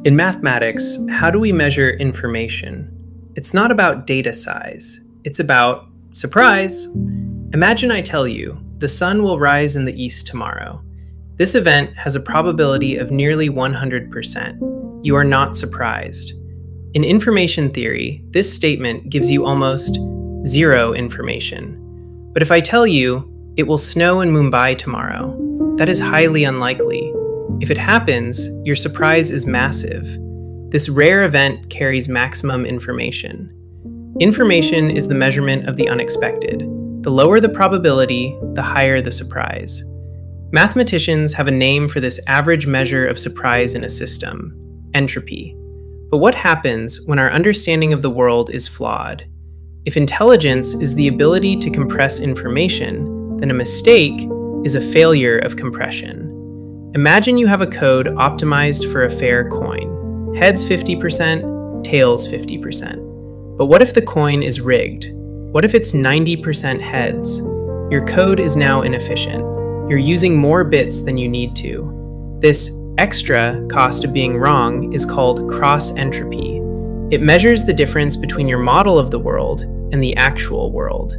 In mathematics, how do we measure information? It's not about data size. It's about, surprise! Imagine I tell you, the sun will rise in the east tomorrow. This event has a probability of nearly 100%. You are not surprised. In information theory, this statement gives you almost zero information. But if I tell you, it will snow in Mumbai tomorrow, that is highly unlikely. If it happens, your surprise is massive. This rare event carries maximum information. Information is the measurement of the unexpected. The lower the probability, the higher the surprise. Mathematicians have a name for this average measure of surprise in a system: entropy. But what happens when our understanding of the world is flawed? If intelligence is the ability to compress information, then a mistake is a failure of compression. Imagine you have a code optimized for a fair coin. Heads 50%, tails 50%. But what if the coin is rigged? What if it's 90% heads? Your code is now inefficient. You're using more bits than you need to. This extra cost of being wrong is called cross-entropy. It measures the difference between your model of the world and the actual world.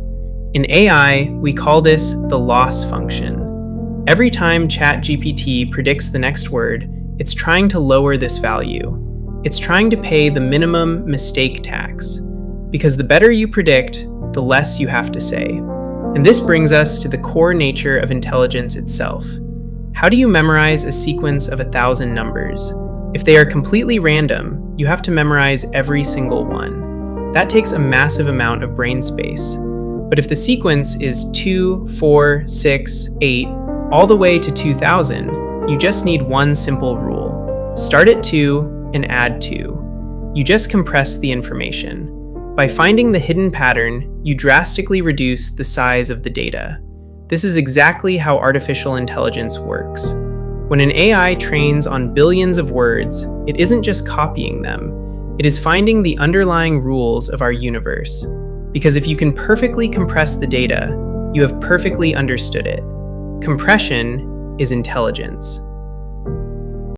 In AI, we call this the loss function. Every time ChatGPT predicts the next word, it's trying to lower this value. It's trying to pay the minimum mistake tax. Because the better you predict, the less you have to say. And this brings us to the core nature of intelligence itself. How do you memorize a sequence of 1,000 numbers? If they are completely random, you have to memorize every single one. That takes a massive amount of brain space. But if the sequence is 2, 4, 6, 8, all the way to 2,000, you just need one simple rule. Start at 2 and add 2. You just compress the information. By finding the hidden pattern, you drastically reduce the size of the data. This is exactly how artificial intelligence works. When an AI trains on billions of words, it isn't just copying them. It is finding the underlying rules of our universe. Because if you can perfectly compress the data, you have perfectly understood it. Compression is intelligence.